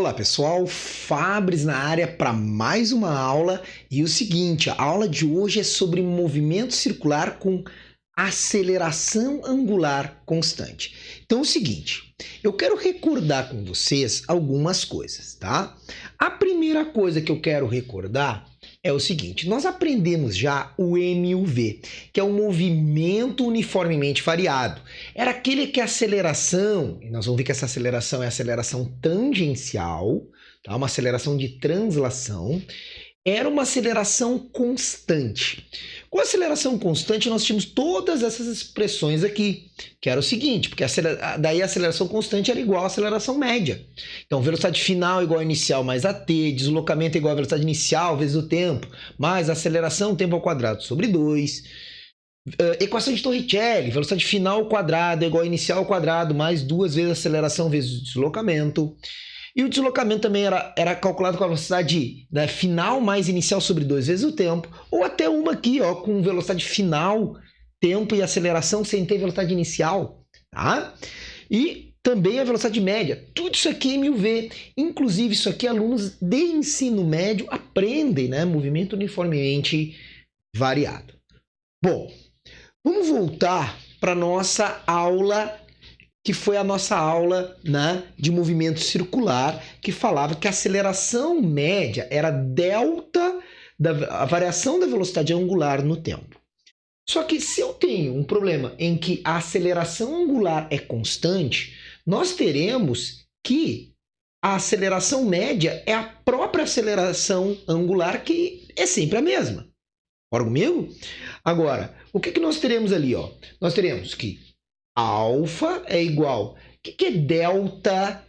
Olá pessoal, Fabris na área para mais uma aula. E o seguinte, a aula de hoje é sobre movimento circular com aceleração angular constante. Então é o seguinte, eu quero recordar com vocês algumas coisas, tá? A primeira coisa que eu quero recordar é o seguinte, nós aprendemos já o MUV, que é o movimento uniformemente variado. Era aquele que a aceleração, e nós vamos ver que essa aceleração é a aceleração tangencial, tá? Uma aceleração de translação, era uma aceleração constante. Com a aceleração constante, nós tínhamos todas essas expressões aqui, que era o seguinte, porque daí a aceleração constante era igual à aceleração média. Então, velocidade final igual a inicial mais a t, deslocamento igual a velocidade inicial vezes o tempo, mais a aceleração tempo ao quadrado sobre 2. Equação de Torricelli, velocidade final ao quadrado igual a inicial ao quadrado, mais 2 vezes a aceleração vezes o deslocamento. E o deslocamento também era calculado com a velocidade final mais inicial sobre 2 vezes o tempo, ou até uma aqui, ó, com velocidade final, tempo e aceleração sem ter velocidade inicial, tá? E também a velocidade média. Tudo isso aqui é MUV. Inclusive, isso aqui alunos de ensino médio aprendem, né? Movimento uniformemente variado. Bom, vamos voltar para a nossa aula que foi a nossa aula, né, de movimento circular, que falava que a aceleração média era delta a variação da velocidade angular no tempo. Só que se eu tenho um problema em que a aceleração angular é constante, nós teremos que a aceleração média é a própria aceleração angular, que é sempre a mesma. Concorda comigo? Agora, o que nós teremos ali? Ó? Nós teremos que alfa é igual... O que é delta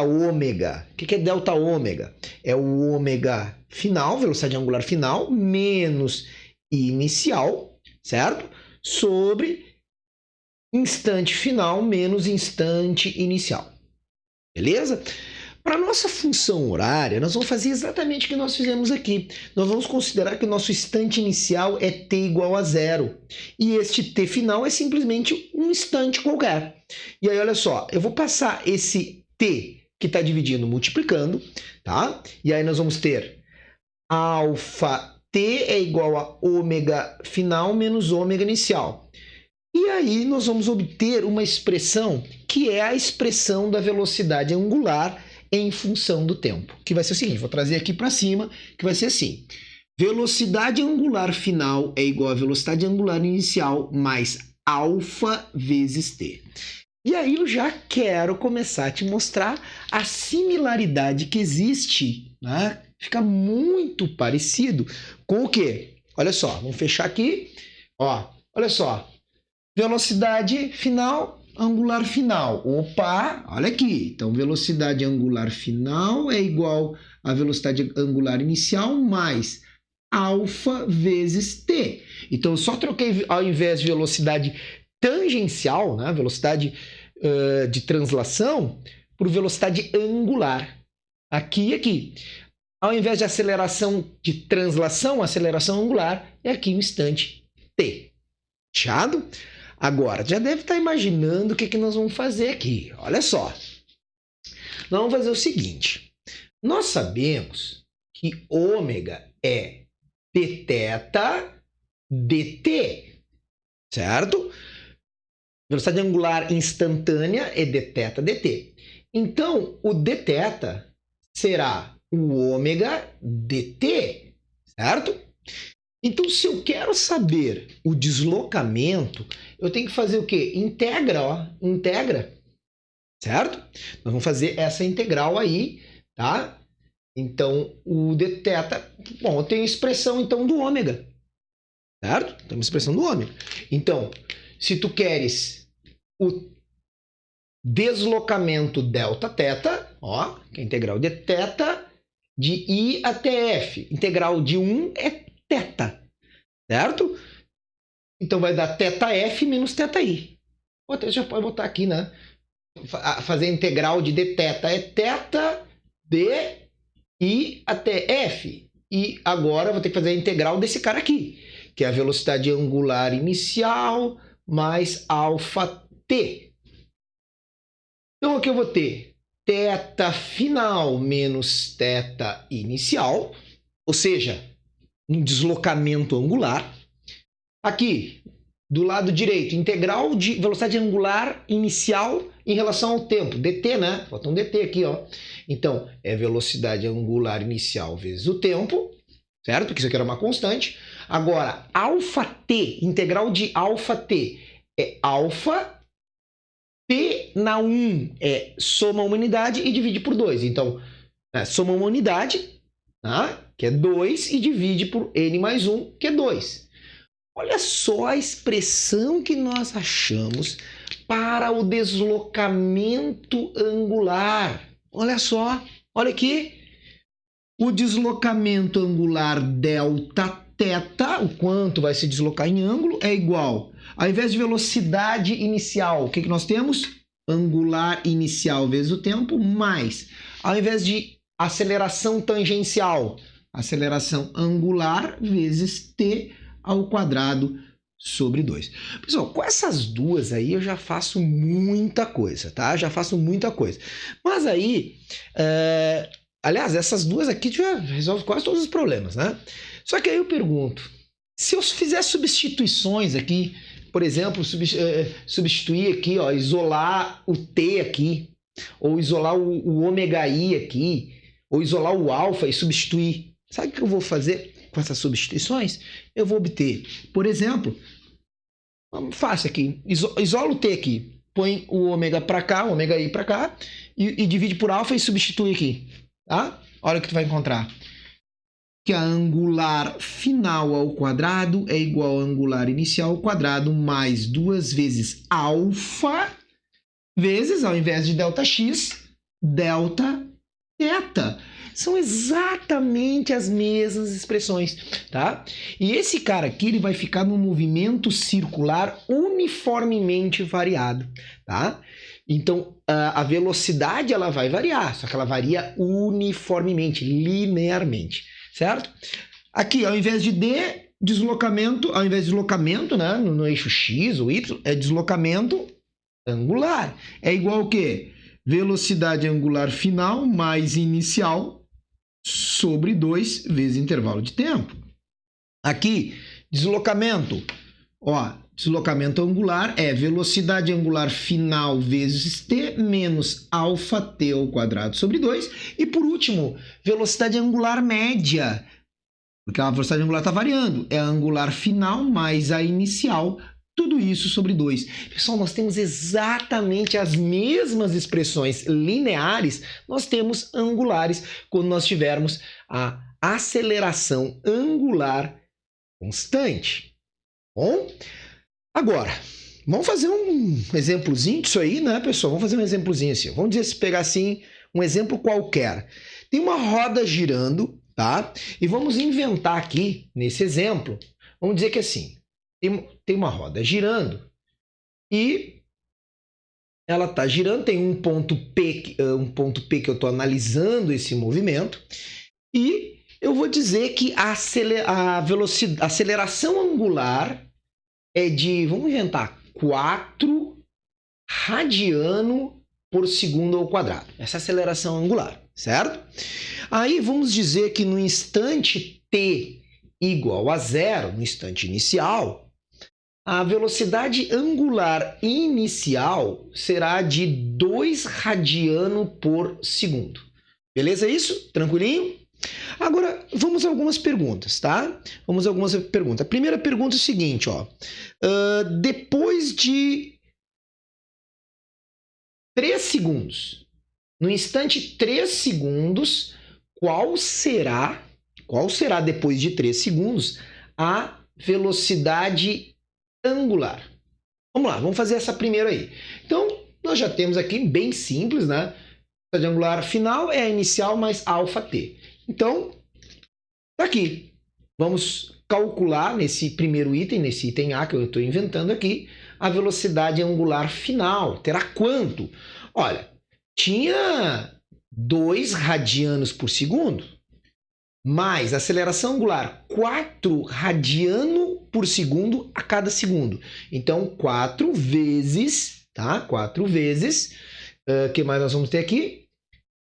ômega? O que é delta ômega? É o ômega final, velocidade angular final, menos inicial, certo? Sobre instante final menos instante inicial. Beleza? Para a nossa função horária, nós vamos fazer exatamente o que nós fizemos aqui. Nós vamos considerar que o nosso instante inicial é t igual a 0. E este t final é simplesmente um instante qualquer. E aí, olha só, eu vou passar esse t que está dividindo multiplicando, tá? E aí nós vamos ter alfa t é igual a ômega final menos ômega inicial. E aí nós vamos obter uma expressão que é a expressão da velocidade angular em função do tempo, que vai ser o seguinte, vou trazer aqui para cima, que vai ser assim, velocidade angular final é igual a velocidade angular inicial mais alfa vezes t. E aí eu já quero começar a te mostrar a similaridade que existe, né? Fica muito parecido com o quê? Olha só, vamos fechar aqui, ó, olha só, velocidade final, angular final. Opa, olha aqui. Então, velocidade angular final é igual a velocidade angular inicial mais alfa vezes t. Então, eu só troquei, ao invés de velocidade tangencial, né, velocidade de translação, por velocidade angular. Aqui e aqui. Ao invés de aceleração de translação, aceleração angular, é aqui um instante t. Fechado? Agora, já deve estar imaginando o que nós vamos fazer aqui. Olha só. Nós vamos fazer o seguinte. Nós sabemos que ômega é dθ dt, certo? Velocidade angular instantânea é dθ dt. Então, o dθ será o ômega dt, certo? Então, se eu quero saber o deslocamento, eu tenho que fazer o quê? Integra, ó, integra, certo? Nós vamos fazer essa integral aí, tá? Então, o dθ, bom, eu tenho a expressão, então, do ômega, certo? Tem uma expressão do ômega. Então, se tu queres o deslocamento delta-θ, ó, que é a integral de θ de I até F. Integral de 1 é θ, certo? Então vai dar θf menos θi. Você já pode botar aqui, né? Fazer a integral de dθ é θ de I até F. E agora eu vou ter que fazer a integral desse cara aqui, que é a velocidade angular inicial mais alfa t. Então aqui eu vou ter θ final menos θ inicial, ou seja, um deslocamento angular. Aqui, do lado direito, integral de velocidade angular inicial em relação ao tempo, dt, né? Falta um dt aqui, ó. Então, é velocidade angular inicial vezes o tempo, certo? Porque isso aqui era uma constante. Agora, αt, integral de αt, é alfa, p na 1 é soma uma unidade e divide por 2. Então, soma uma unidade, tá? Que é 2, e divide por n mais 1, que é 2. Olha só a expressão que nós achamos para o deslocamento angular. Olha só, olha aqui. O deslocamento angular delta θ, o quanto vai se deslocar em ângulo, é igual. Ao invés de velocidade inicial, o que nós temos? Angular inicial vezes o tempo, mais. Ao invés de aceleração tangencial, aceleração angular vezes t ao quadrado sobre 2. Pessoal, com essas duas aí eu já faço muita coisa, tá? Já faço muita coisa. Mas aí, aliás, essas duas aqui já resolvem quase todos os problemas, né? Só que aí eu pergunto, se eu fizer substituições aqui, por exemplo, substituir aqui, ó, isolar o t aqui, ou isolar o ômega i aqui, ou isolar o alfa e substituir, sabe o que eu vou fazer com essas substituições? Eu vou obter, por exemplo, fácil aqui, isola o t aqui, põe o ômega para cá, o ômega i para cá, e divide por alfa e substitui aqui, tá? Olha o que tu vai encontrar. Que a angular final ao quadrado é igual a angular inicial ao quadrado mais 2 vezes alfa vezes, ao invés de ΔX, Δθ. São exatamente as mesmas expressões, tá? E esse cara aqui, ele vai ficar num movimento circular uniformemente variado, tá? Então, a velocidade ela vai variar, só que ela varia uniformemente, linearmente, certo? Aqui, ao invés de D, deslocamento, ao invés de deslocamento, né, no eixo X ou Y, é deslocamento angular. É igual ao quê? Velocidade angular final mais inicial sobre 2 vezes intervalo de tempo. Aqui, deslocamento. Ó, deslocamento angular é velocidade angular final vezes t menos alfa t ao quadrado sobre 2. E por último, velocidade angular média. Porque a velocidade angular está variando. É a angular final mais a inicial. Tudo isso sobre 2. Pessoal, nós temos exatamente as mesmas expressões lineares, nós temos angulares quando nós tivermos a aceleração angular constante. Bom, agora, vamos fazer um exemplozinho disso aí, né, pessoal? Vamos fazer um exemplozinho assim. Vamos dizer, se pegar assim, um exemplo qualquer. Tem uma roda girando, tá? E vamos inventar aqui, nesse exemplo, vamos dizer que assim, tem uma roda girando e ela está girando, tem um ponto P que eu estou analisando esse movimento e eu vou dizer que a aceleração angular é de, vamos inventar, 4 radiano por segundo ao quadrado. Essa aceleração angular, certo? Aí vamos dizer que no instante t igual a 0, no instante inicial, a velocidade angular inicial será de 2 radiano por segundo. Beleza isso? Tranquilinho? Agora, vamos a algumas perguntas, tá? Vamos a algumas perguntas. A primeira pergunta é o seguinte, ó. Depois de 3 segundos, no instante 3 segundos, qual será depois de 3 segundos a velocidade angular? Vamos lá, vamos fazer essa primeira aí. Então, nós já temos aqui, bem simples, né? A velocidade angular final é a inicial mais alfa t. Então, tá aqui. Vamos calcular nesse primeiro item, nesse item A que eu estou inventando aqui, a velocidade angular final. Terá quanto? Olha, tinha 2 radianos por segundo, mais aceleração angular 4 radiano por segundo a cada segundo. Então, 4 vezes, tá? 4 vezes, o que mais nós vamos ter aqui?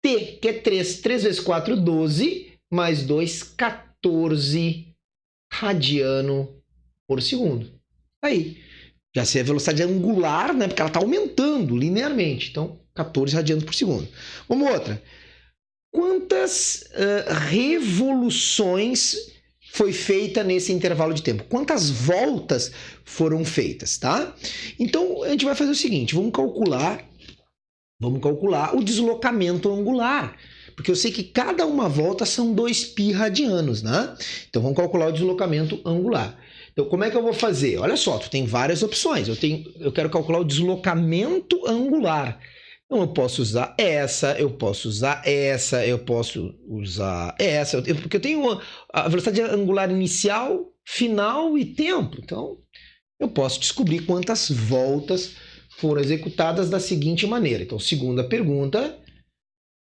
T, que é 3. 3 vezes 4, 12, mais 2, 14 radiano por segundo. Aí, já sei a velocidade angular, né? Porque ela está aumentando linearmente. Então, 14 radianos por segundo. Vamos outra. Quantas revoluções foi feita nesse intervalo de tempo? Quantas voltas foram feitas, tá? Então, a gente vai fazer o seguinte, vamos calcular o deslocamento angular, porque eu sei que cada uma volta são 2π radianos, né? Então, vamos calcular o deslocamento angular. Então, como é que eu vou fazer? Olha só, tu tem várias opções. Eu quero calcular o deslocamento angular. Então, eu posso usar essa, eu posso usar essa, eu posso usar essa, porque eu tenho a velocidade angular inicial, final e tempo. Então, eu posso descobrir quantas voltas foram executadas da seguinte maneira. Então, segunda pergunta,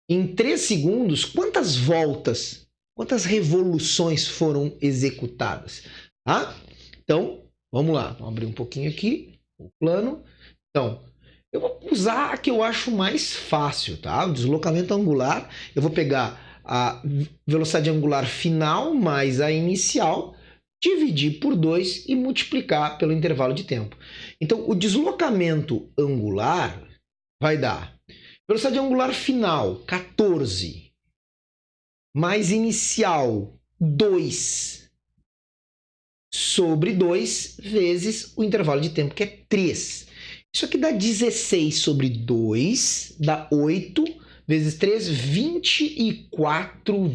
em 3 segundos, quantas voltas, quantas revoluções foram executadas? Tá? Então, vamos lá. Vamos abrir um pouquinho aqui o plano. Então, eu vou usar a que eu acho mais fácil, tá? O deslocamento angular, eu vou pegar a velocidade angular final mais a inicial, dividir por 2 e multiplicar pelo intervalo de tempo. Então, o deslocamento angular vai dar velocidade angular final, 14, mais inicial, 2, sobre 2 vezes o intervalo de tempo, que é 3. Isso aqui dá 16 sobre 2, dá 8, vezes 3, 24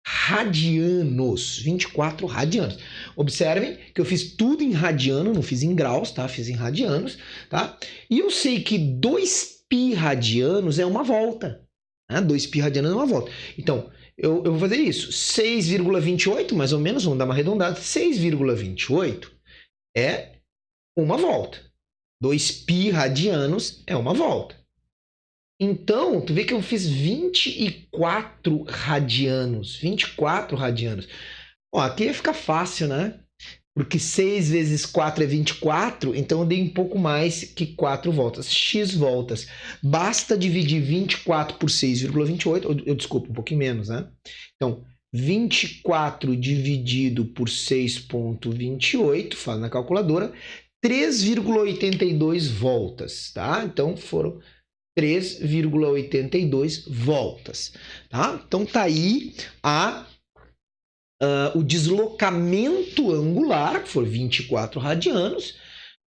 radianos. 24 radianos. Observem que eu fiz tudo em radiano, não fiz em graus, tá? Fiz em radianos, tá? E eu sei que 2π radianos é uma volta. Né? 2π radianos é uma volta. Então, eu vou fazer isso. 6,28, mais ou menos, vamos dar uma arredondada. 6,28 é uma volta. 2π radianos é uma volta. Então, tu vê que eu fiz 24 radianos. 24 radianos. Ó, aqui ia ficar fácil, né? Porque 6 vezes 4 é 24, então eu dei um pouco mais que 4 voltas. X voltas. Basta dividir 24 por 6,28. Desculpa, um pouquinho menos, né? Então, 24 dividido por 6,28, faz na calculadora, 3,82 voltas, tá? Então, foram 3,82 voltas, tá? Então, tá aí o deslocamento angular, que for 24 radianos.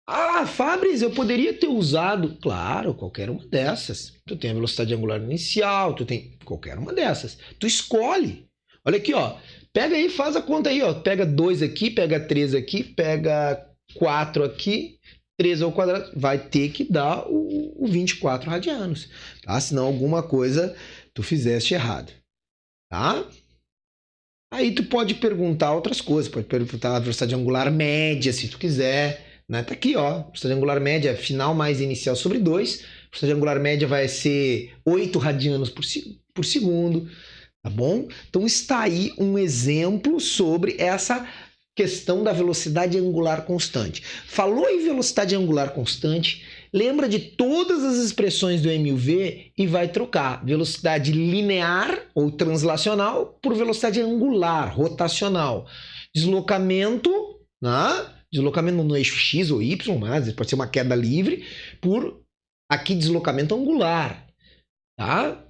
Ah, Fabris, eu poderia ter usado, claro, qualquer uma dessas. Tu tem a velocidade angular inicial, tu tem qualquer uma dessas. Tu escolhe. Olha aqui, ó. Pega aí, faz a conta aí, ó. Pega 2 aqui, pega 3 aqui, pega 4 aqui, 3 ao quadrado, vai ter que dar o 24 radianos, tá? Senão alguma coisa tu fizeste errado, tá? Aí tu pode perguntar outras coisas, pode perguntar a velocidade angular média, se tu quiser, né? Tá aqui, ó, velocidade angular média final mais inicial sobre 2, velocidade angular média vai ser 8 radianos por segundo, tá bom? Então está aí um exemplo sobre essa questão da velocidade angular constante. Falou em velocidade angular constante, lembra de todas as expressões do MUV e vai trocar velocidade linear ou translacional por velocidade angular, rotacional. Deslocamento, né? Deslocamento no eixo X ou Y, mas pode ser uma queda livre, por aqui deslocamento angular, tá?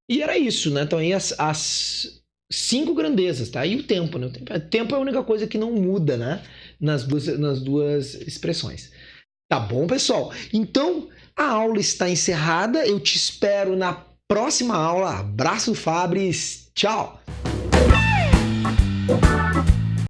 E era isso, né? Então aí as 5 grandezas, tá? E o tempo, né? O tempo é a única coisa que não muda, né? Nas duas expressões. Tá bom, pessoal? Então, a aula está encerrada. Eu te espero na próxima aula. Abraço, Fabris. Tchau!